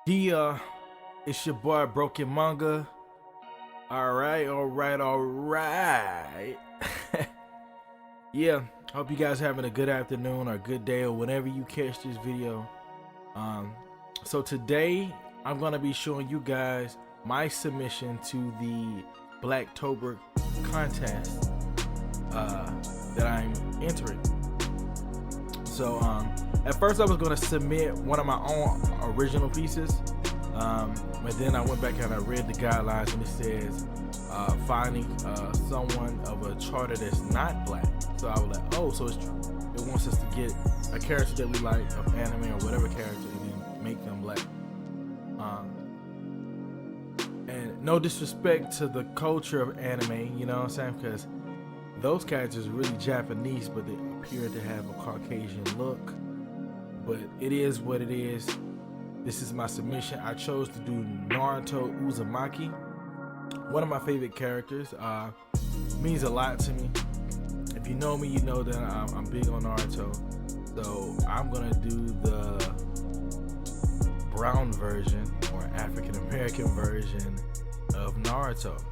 Yeah, it's your boy Broken Manga. Alright. Yeah, hope you guys having a good afternoon or a good day or whenever you catch this video. So today I'm gonna be showing you guys my submission to the Blacktober contest that I'm entering. So at first I was gonna submit one of my own original pieces, but then I went back and I read the guidelines and it says finding someone of a charter that's not black. So I was like, oh, so it wants us to get a character that we like of anime or whatever character and then make them black. And no disrespect to the culture of anime, you know what I'm saying, because those characters are really Japanese, but they appear to have a Caucasian look. But it is what it is. This is my submission. I chose to do Naruto Uzumaki. One of my favorite characters. Means a lot to me. If you know me, you know that I'm big on Naruto. So I'm gonna do the brown version or African American version of Naruto.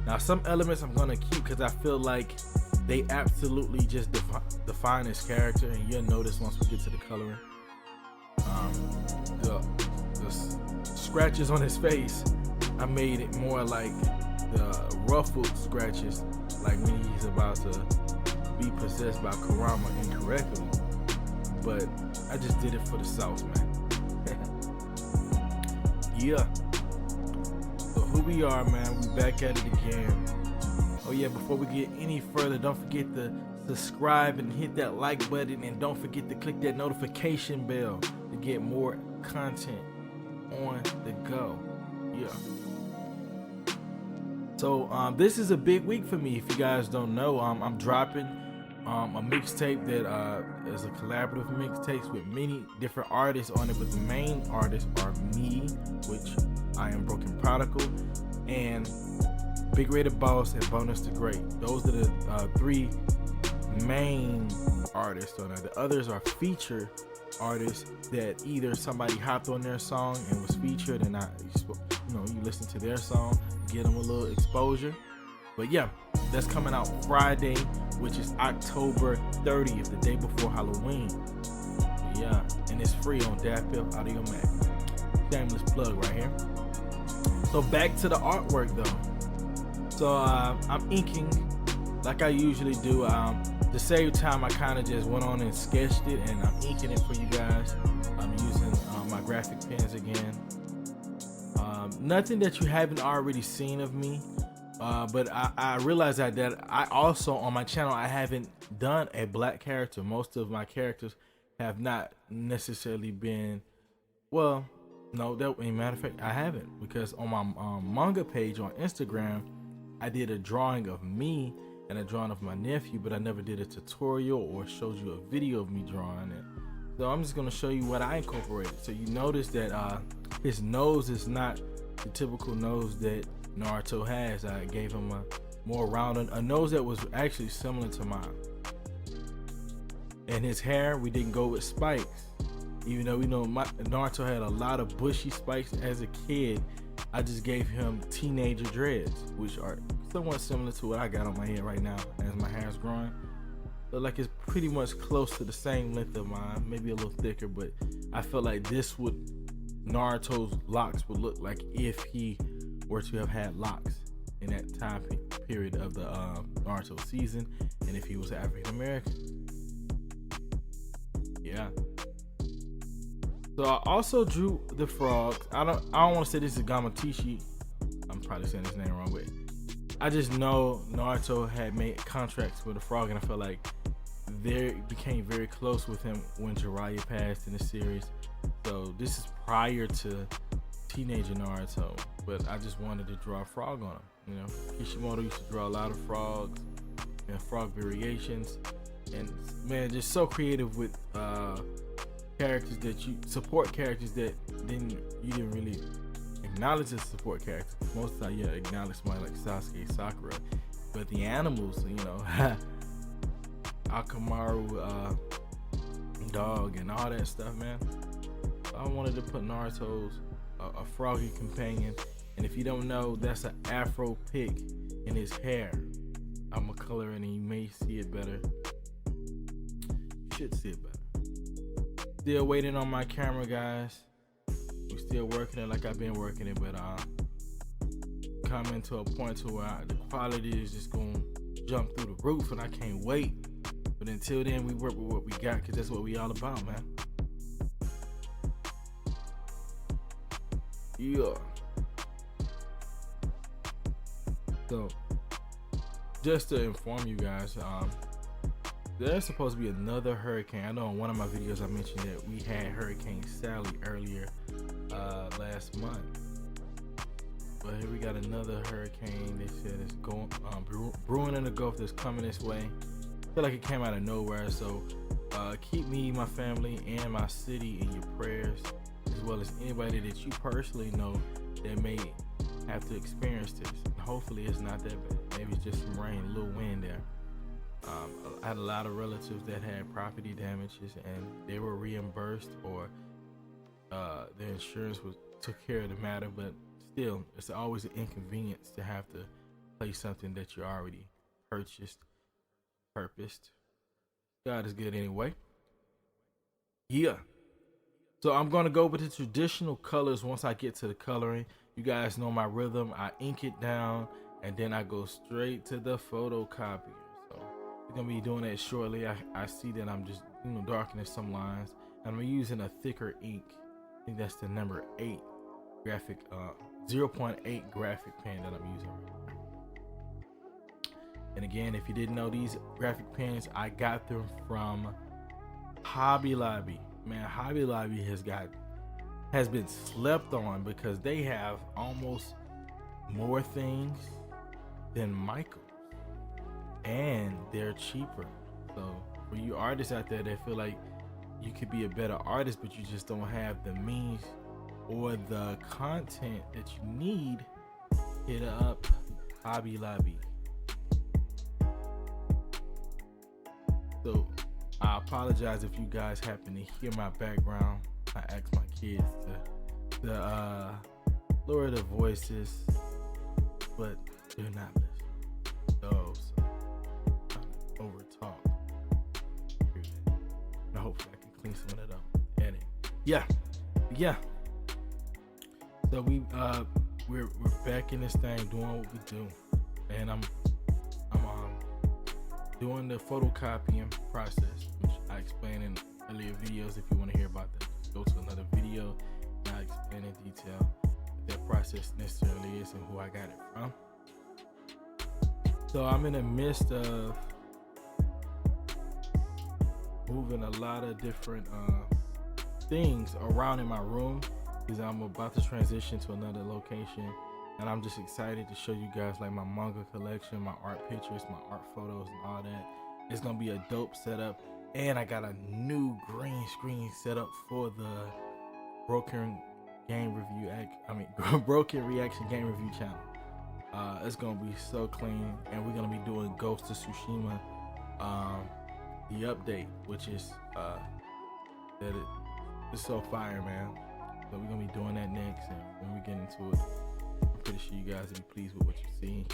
Now some elements I'm gonna keep because I feel like they absolutely just define his character, and you'll notice once we get to the coloring. The scratches on his face, I made it more like the ruffled scratches, like when he's about to be possessed by Kurama incorrectly. But I just did it for the sauce, man. Yeah. So who we are, man, we back at it again. Oh yeah, before we get any further, don't forget to subscribe and hit that like button, and don't forget to click that notification bell to get more content on the go. Yeah. So this is a big week for me. If you guys don't know, I'm dropping a mixtape that is a collaborative mixtape with many different artists on it, but the main artists are me, which I am Broken Prodycal, and Big Rated Boss and Bonus the Great. Those are the three main artists on it. The others are featured artists that either somebody hopped on their song and was featured, and you listen to their song, get them a little exposure. But yeah, that's coming out Friday, which is October 30th, the day before Halloween. Yeah, and it's free on DAPL Audio Mac. Shameless plug right here. So back to the artwork though. So I'm inking like I usually do. To save time, I kind of just went on and sketched it, and I'm inking it for you guys. I'm using my graphic pens again. Nothing that you haven't already seen of me, but I realized that I also, on my channel, I haven't done a black character. Most of my characters have not necessarily been, well, no, as a matter of fact, I haven't, because on my manga page on Instagram, I did a drawing of me and a drawing of my nephew, but I never did a tutorial or showed you a video of me drawing it. So I'm just gonna show you what I incorporated. So you notice that his nose is not the typical nose that Naruto has. I gave him a more rounded, a nose that was actually similar to mine. And his hair, we didn't go with spikes. Even though we know Naruto had a lot of bushy spikes as a kid, I just gave him teenager dreads, which are somewhat similar to what I got on my head right now as my hair's growing. So like it's pretty much close to the same length of mine, maybe a little thicker, but I felt like this would, Naruto's locks would look like if he were to have had locks in that time period of the Naruto season, and if he was African American. Yeah. So I also drew the frogs. I don't want to say this is Gamatishi. I'm probably saying his name wrong, but I just know Naruto had made contracts with a frog, and I felt like they became very close with him when Jiraiya passed in the series. So this is prior to teenager Naruto, but I just wanted to draw a frog on him. You know, Kishimoto used to draw a lot of frogs and frog variations, and man, just so creative with characters that you support, characters that you didn't really acknowledge as support characters. Most of the time, you acknowledge somebody like Sasuke, Sakura, but the animals, you know, Akamaru, dog, and all that stuff, man. I wanted to put Naruto's a froggy companion, and if you don't know, that's an afro pick in his hair. I'm gonna color it and you may see it better. You should see it better. Still waiting on my camera, guys. We're still working it like I've been working it, but coming to a point to where the quality is just gonna jump through the roof, and I can't wait. But until then, we work with what we got, because that's what we all about, man. Yeah. So, just to inform you guys, there's supposed to be another hurricane. I know in one of my videos I mentioned that we had Hurricane Sally earlier last month. But here we got another hurricane. They said it's going brewing in the Gulf that's coming this way. I feel like it came out of nowhere. So keep me, my family, and my city in your prayers, as well as anybody that you personally know that may have to experience this. And hopefully it's not that bad. Maybe it's just some rain, a little wind there. I had a lot of relatives that had property damages, and they were reimbursed, or their insurance took care of the matter. But still, it's always an inconvenience to have to play something that you already purposed. God is good anyway. Yeah. So I'm going to go with the traditional colors once I get to the coloring. You guys know my rhythm. I ink it down, and then I go straight to the photocopier. So we're going to be doing that shortly. I see that I'm just, darkening some lines. And I'm using a thicker ink. I think that's the number 8 graphic, 0.8 graphic pen that I'm using right now. And again, if you didn't know, these graphic pens, I got them from Hobby Lobby. Man, Hobby Lobby has been slept on, because they have almost more things than Michael's, and they're cheaper. So for you artists out there that feel like you could be a better artist, but you just don't have the means or the content that you need, hit up Hobby Lobby. So I apologize if you guys happen to hear my background. I asked my kids to lower their voices, but they're not listening. So I'm over talk. And hopefully I can clean some of that up. Edit. Yeah. So we're back in this thing, doing what we do, and I'm doing the photocopying process, which I explained in earlier videos. If you want to hear about that, go to another video and I explain in detail what that process necessarily is and who I got it from. So I'm in the midst of moving a lot of different things around in my room, because I'm about to transition to another location. And I'm just excited to show you guys like my manga collection, my art pictures, my art photos, and all that. It's gonna be a dope setup. And I got a new green screen set up for the Broken Reaction Game Review channel. It's gonna be so clean, and we're gonna be doing Ghost of Tsushima, the update, which is it's so fire, man. So we're gonna be doing that next, and when we get into it, I'm pretty sure you guys will be pleased with what you see.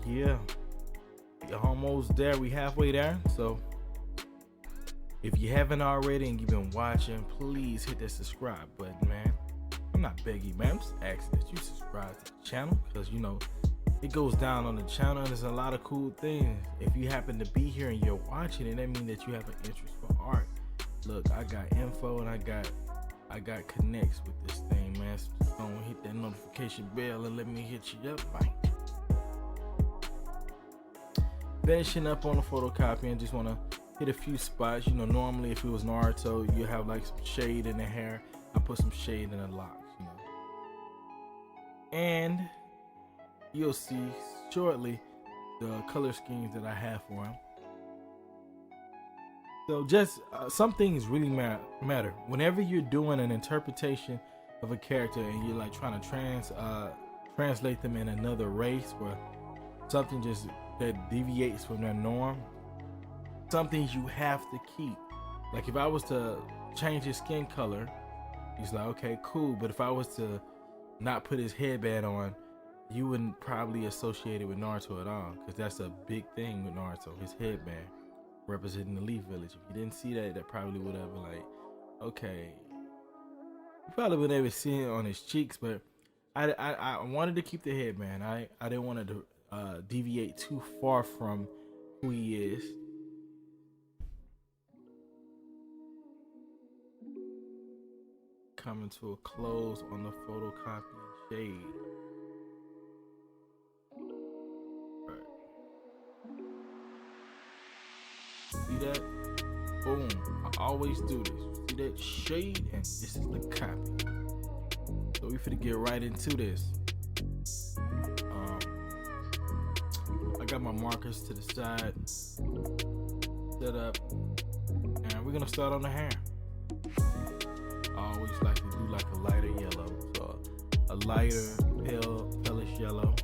Yeah, we're almost there. We halfway there. So if you haven't already and you've been watching, please hit that subscribe button, man. I'm not begging, man. I'm just asking that you subscribe to the channel, because it goes down on the channel, and there's a lot of cool things. If you happen to be here and you're watching it, that means that you have an interest for art. Look, I got info, and I got connects with this thing, man. So don't hit that notification bell and let me hit you up, man. Finishing up on the photocopying, just want to hit a few spots. Normally if it was Naruto, you have like some shade in the hair. I put some shade in the locks, and you'll see shortly the color schemes that I have for him. So just some things really matter. Whenever you're doing an interpretation of a character and you're like trying to translate them in another race or something just that deviates from their norm, some things you have to keep. Like if I was to change his skin color, he's like, okay, cool. But if I was to not put his headband on, you wouldn't probably associate it with Naruto at all, because that's a big thing with Naruto, his headband representing the Leaf Village. If you didn't see that, that probably would have been like, okay. You probably wouldn't ever see it on his cheeks, but I wanted to keep the headband. I didn't want to deviate too far from who he is. Coming to a close on the photocopy shade. Right. See that? Boom. I always do this. See that shade? And this is the copy. So we finna get right into this. I got my markers to the side set up, and we're gonna start on the hair. I always like to do like a lighter yellow, so a lighter palish yellow.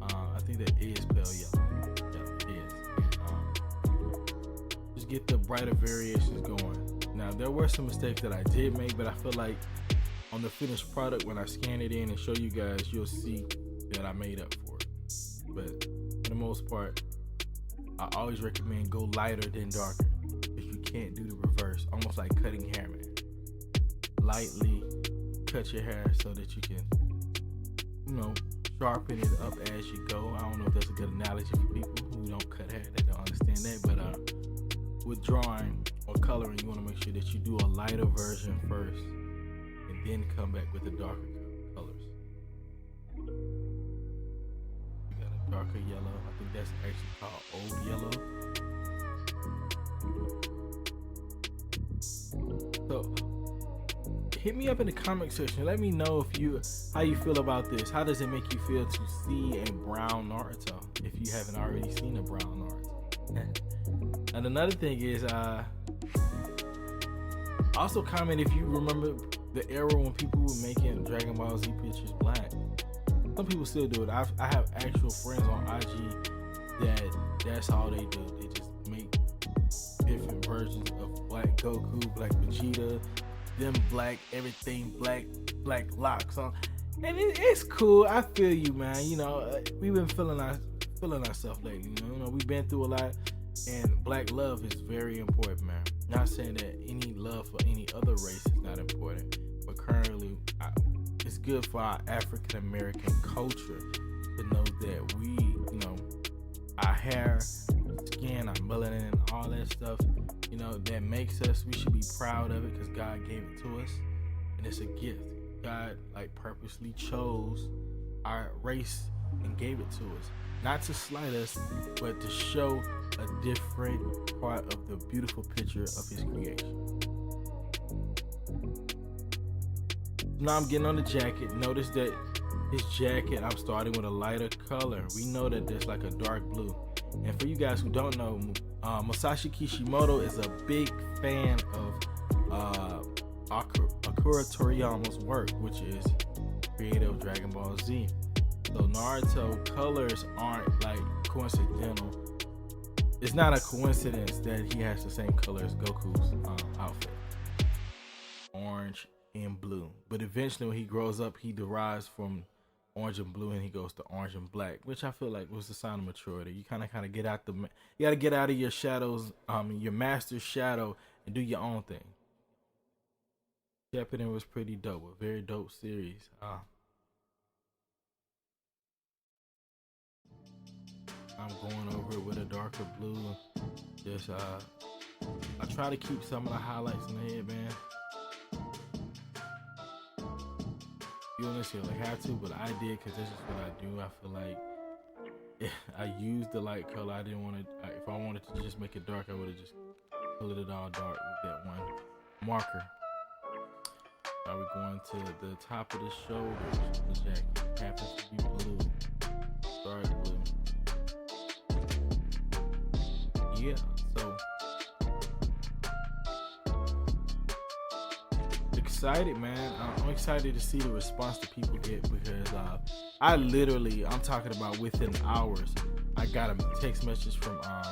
I think that is pale yellow. Yeah, it is. Just get the brighter variations going. Now there were some mistakes that I did make, but I feel like on the finished product, when I scan it in and show you guys, you'll see that I made up for it. But for the most part, I always recommend go lighter than darker, because you can't do the reverse, almost like cutting hair, man. Lightly cut your hair so that you can, sharpen it up as you go. I don't know if that's a good analogy for people who don't cut hair, they don't understand that, but with drawing or coloring, you want to make sure that you do a lighter version first and then come back with the darker colors. You got a darker yellow. I think that's actually called old yellow. So hit me up in the comment section. Let me know how you feel about this. How does it make you feel to see a brown Naruto if you haven't already seen a brown Naruto? And another thing is, also comment if you remember the era when people were making Dragon Ball Z pictures black. Some people still do it. I have actual friends on IG that's all they do. They just make different versions of Black Goku, Black Vegeta, them black, everything black locks on, and it's cool. I feel you, man. We've been feeling ourselves lately. We've been through a lot, and black love is very important, man. Not saying that any love for any other race is not important, but currently it's good for our African American culture to know that we, our hair, skin, our melanin, and all that stuff, that makes us, we should be proud of it, because God gave it to us, and it's a gift. God purposely chose our race and gave it to us, not to slight us, but to show a different part of the beautiful picture of his creation. Now I'm getting on the jacket. Notice that his jacket, I'm starting with a lighter color. We know that there's like a dark blue. And for you guys who don't know, Masashi Kishimoto is a big fan of Akira Toriyama's work, which is creator of Dragon Ball Z. So Naruto colors aren't coincidental. It's not a coincidence that he has the same color as Goku's outfit, orange and blue. But eventually when he grows up, he derives from orange and blue and he goes to orange and black, which I feel like was the sign of maturity. You kind of get out you gotta get out of your shadows, your master's shadow, and do your own thing. Japan was pretty dope, a very dope series. I'm going over it with a darker blue. Just I try to keep some of the highlights in the head, man. You don't necessarily have to, but I did, because this is what I do. I feel like I used the light color. I didn't want to, if I wanted to just make it dark, I would have just colored it all dark with that one marker. Now we're going to the top of the shoulders. The jacket happens to be blue. Dark blue. Yeah, so excited, man. I'm excited to see the response that people get because I'm talking about within hours. I got a text message from, I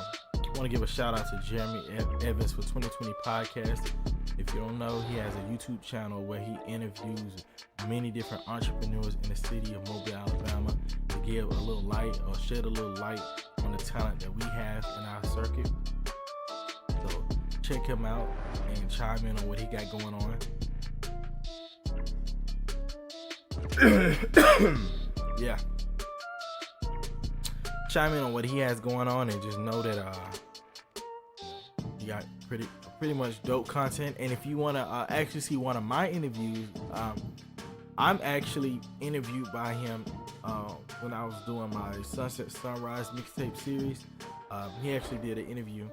want to give a shout out to Jeremy Evans for 2020 Podcast. If you don't know, he has a YouTube channel where he interviews many different entrepreneurs in the city of Mobile, Alabama to give a little light or shed a little light on the talent that we have in our circuit. So check him out and chime in on what he got going on. Yeah. Chime in on what he has going on and just know that he got pretty much dope content. And if you want to actually see one of my interviews, I'm actually interviewed by him when I was doing my Sunset Sunrise mixtape series. He actually did an interview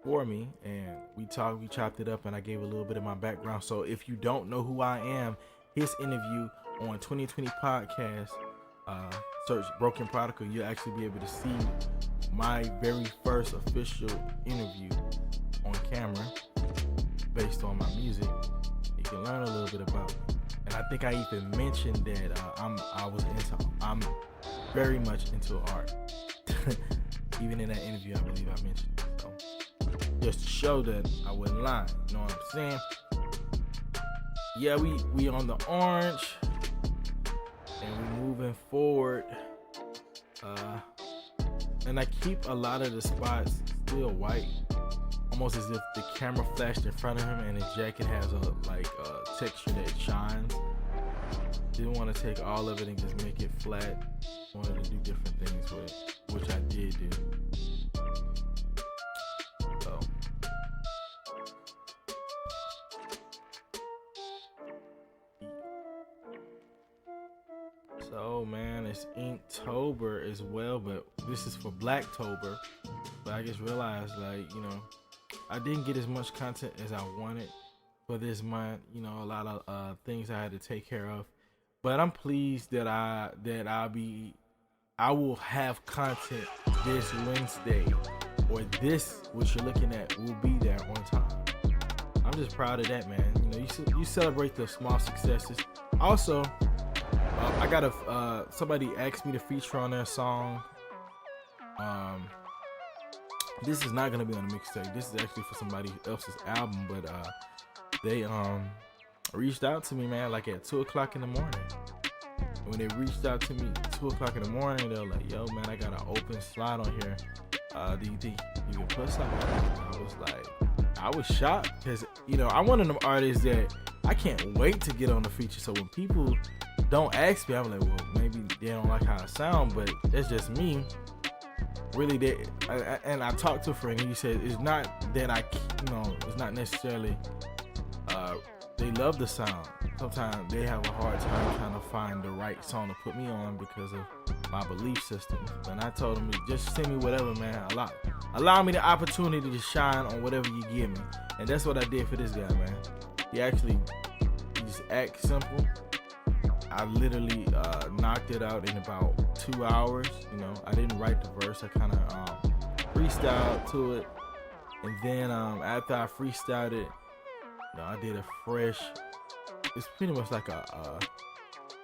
for me and we chopped it up and I gave a little bit of my background. So if you don't know who I am, his interview on 2020 Podcast, search Broken Prodycal, you'll actually be able to see my very first official interview on camera based on my music. You can learn a little bit about me. And I think I even mentioned that I'm very much into art. Even in that interview, I believe I mentioned it. So just to show that I wasn't lying, you know what I'm saying? Yeah, we on the orange and we moving forward. And I keep a lot of the spots still white, almost as if the camera flashed in front of him and his jacket has a texture that shines. Didn't want to take all of it and just make it flat. Wanted to do different things with it, which I did do. So man, it's Inktober as well, but this is for Blacktober. But I just realized, I didn't get as much content as I wanted for this month. A lot of things I had to take care of. But I'm pleased that I will have content this Wednesday, or this, what you're looking at, will be there on time. I'm just proud of that, man. You celebrate the small successes. Also, I got somebody asked me to feature on their song. This is not gonna be on the mixtape. This is actually for somebody else's album, but they reached out to me, man, like at 2:00 in the morning. When they reached out to me at 2:00 in the morning, they were like, "Yo, man, I got an open slot on here. Do you think you can put something on it?" I was shocked because I'm one of them artists that I can't wait to get on the feature. So when people don't ask me, I'm like, well, maybe they don't like how I sound, but that's just me. Really, and I talked to a friend and he said it's not that it's not necessarily they love the sound. Sometimes they have a hard time trying to find the right song to put me on because of my belief system. And I told them, just send me whatever, man. Allow me the opportunity to shine on whatever you give me. And that's what I did for this guy, man. He just acts simple. I literally knocked it out in about 2 hours. I didn't write the verse. I kind of freestyled to it, and then after I freestyled it, I did a fresh. It's pretty much like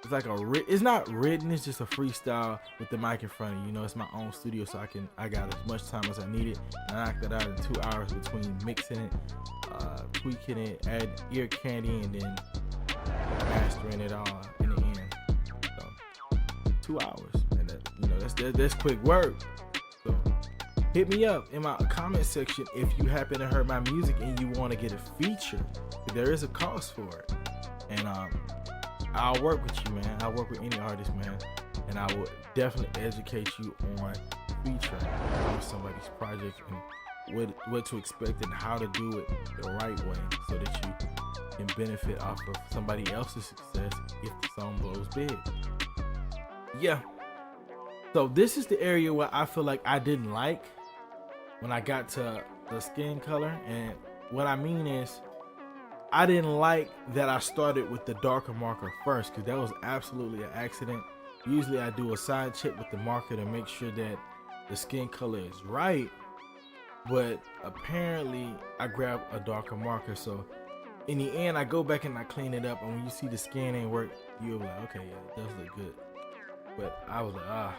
it's not written. It's just a freestyle with the mic in front of you. It's my own studio, so I got as much time as I needed. And I knocked it out in 2 hours between mixing it, tweaking it, add ear candy, and then mastering it all in the end. So 2 hours, and that's quick work. So hit me up in my comment section if you happen to hear my music and you want to get a feature. There is a cost for it, and I'll work with you, man. I'll work with any artist, man, and I will definitely educate you on featuring on somebody's project and what to expect and how to do it the right way, so that you can benefit off of somebody else's success if the song blows big. Yeah. So this is the area where I feel like I didn't like when I got to the skin color, and what I mean is I didn't like that I started with the darker marker first, because that was absolutely an accident. Usually I do a side check with the marker to make sure that the skin color is right, but apparently I grabbed a darker marker, so in the end, I go back and I clean it up, and when you see the skin ain't work, you're like, okay, yeah, it does look good. But I was like,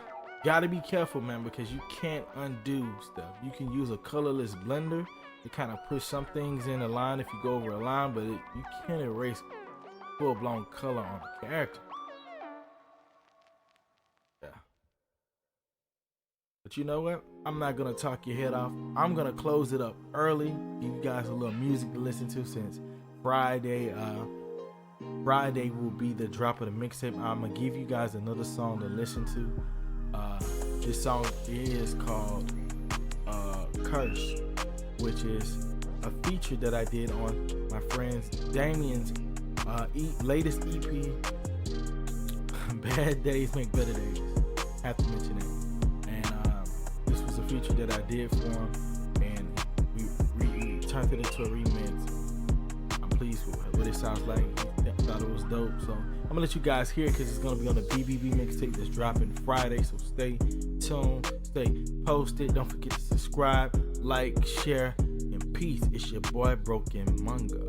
gotta be careful, man, because you can't undo stuff. You can use a colorless blender to kind of push some things in a line if you go over a line, but you can't erase full-blown color on a character. Yeah. But you know what? I'm not gonna talk your head off. I'm gonna close it up early. Give you guys a little music to listen to since Friday. Friday will be the drop of the mixtape. I'm gonna give you guys another song to listen to. This song is called Curse, which is a feature that I did on my friend's Damien's latest EP, Bad Days Make Better Days. Have to mention it. And this was a feature that I did for him, and we turned it into a remix. I'm pleased with what it sounds like. I thought it was dope, so I'm gonna let you guys hear it because it's gonna be on the BBB mixtape that's dropping Friday. So stay tuned, stay posted. Don't forget to subscribe, like, share, and peace. It's your boy Broken Manga.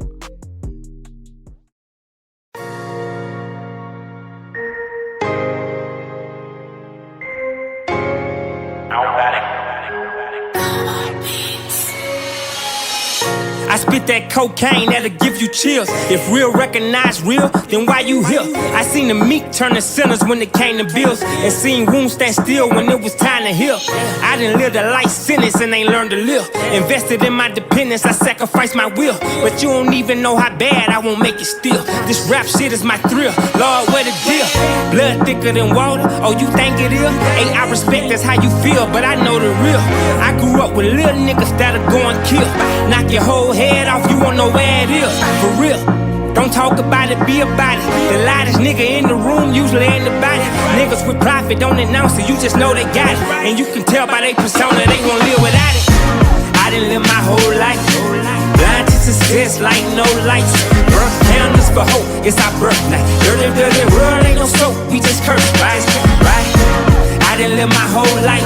I spit that cocaine that'll give you chills. If real recognize real, then why you here? I seen the meek turn to sinners when it came to bills, and seen wounds stand still when it was time to heal. I done lived a life sentence and ain't learned to live. Invested in my dependence, I sacrificed my will. But you don't even know how bad I won't make it still. This rap shit is my thrill. Lord, what a deal. Blood thicker than water, oh you think it is? Hey, I respect that's how you feel, but I know the real. I grew up with little niggas that'll go and kill. Knock your whole head off, you won't know where it is. For real, don't talk about it, be about it. The loudest nigga in the room usually ain't about it. Niggas with profit don't announce it, you just know they got it. And you can tell by their persona they won't live without it. I done live my whole life blind to success like no lights. Birth candles for hope, it's our birth night. Dirty, dirty world ain't no soap, we just curse, right? I done live my whole life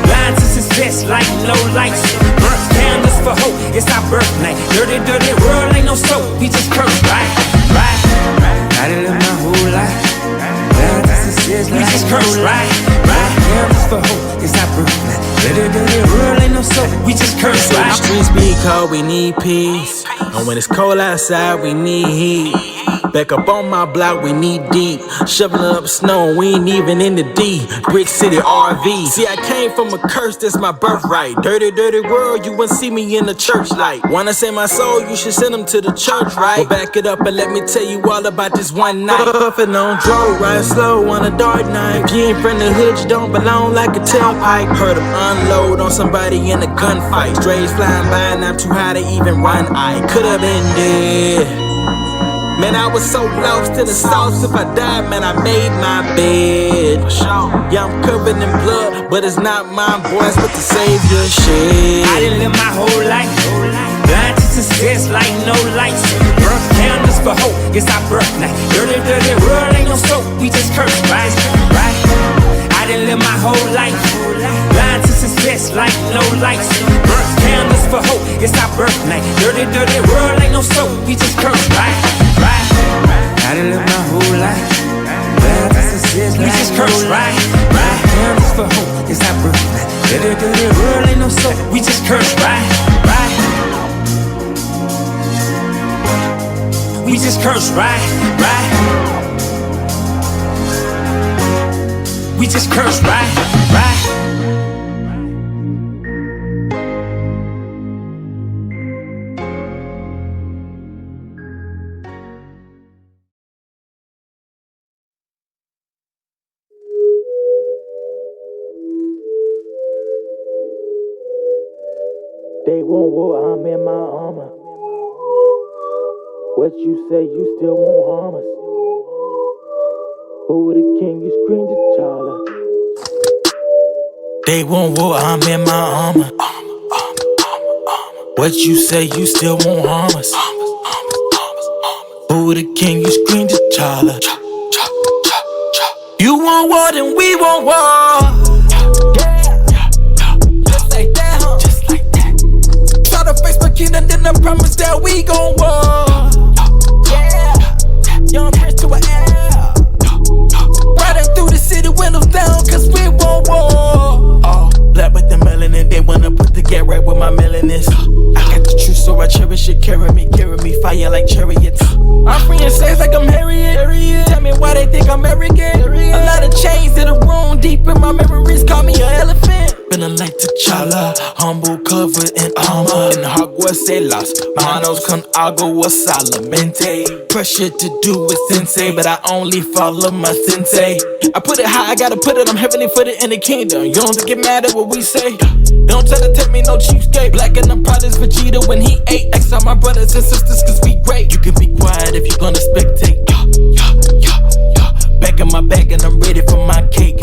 blind to success like no lights. Birth candles for hope, it's our birth night. Dirty, dirty world ain't no soap, we just curse, right? I done live my whole life blind to success like no curse, right? Candles for hope, it's our birth night. Dirty, dirty world ain't no soap, we just curse, right? The streets be cold, we need peace. And when it's cold outside, we need heat. Back up on my block, we need deep. Shoveling up snow, we ain't even in the D. Brick City RV. See, I came from a curse, that's my birthright. Dirty, dirty world, you wouldn't see me in the church light. Wanna save my soul, you should send them to the church, right? Well, back it up and let me tell you all about this one night. Puffin' on dro, ride slow on a dark night. If you ain't from the hood, you don't belong like a tailpipe. Heard them unload on somebody in a gunfight. Strays flying by and I'm too high to even run. I could've been dead. Man, I was so lost in the sauce. If I died, man, I made my bed. Yeah, I'm covered in blood, but it's not mine, boys, but the savior shit. I done live my whole life blind to success like no lights. Birth candles for hope, it's our birth night. Dirty, dirty world ain't no soap, we just curse, right? I done live my whole life blind to success like no lights. Birth candles for hope, it's our birth night. Dirty, dirty world ain't no soap, we just curse, right? I done live my whole life blind to success like just curse, right? Candles for hope, it's our birth night. Dirty, dirty world ain't no soap, we just curse, right? We just curse, right? We just curse, right? They won't war, I'm in my armor. What you say, you still won't harm us. Who the king, you scream T'Challa. They won't war, I'm in my armor. What you say, you still won't harm us. Who the king, you scream T'Challa. You want war, then we want war. Kingdom, then I promise that we gon' war. flying like chariots. I'm freeing slaves like I'm Harriet. Tell me why they think I'm arrogant. A lot of chains in the room, deep in my memories, call me an elephant. Feeling like T'Challa, humble, covered in armor. In Hogwarts, they lost manos con agua solamente. Pressure to do with sensei, but I only follow my sensei. I put it high, I gotta put it, I'm heavenly footed in the kingdom. You don't get mad at what we say. Don't try to take me no cheapskate. Black and I'm proud as Vegeta when he ate. X on my brothers and sisters cause we great. You can be quiet if you're gonna spectate. Back in my bag and I'm ready for my cake.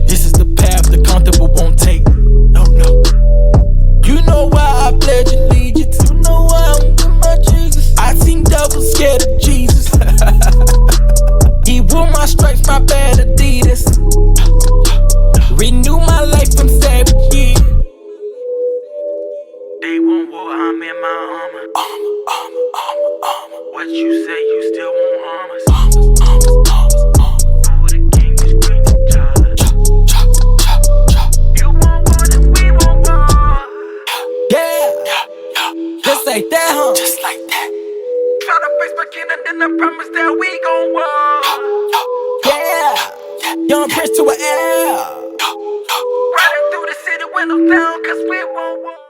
This is the path the comfortable won't take. No. You know why I pledge allegiance. You know why I'm with my Jesus. I seen devils scared of Jesus. He wore my stripes, my bad Adidas. Renew my life from savagery. They want war, I'm in my armor. What you say, you still won't harm us. Who the king is great T'Challa. You want war, then we want war. Yeah. Just like that, huh? Just like that. Try to face my king and then I promise that we gon' war. Yeah. Young prince to an L. Riding through the city when I'm down, cause we won't war.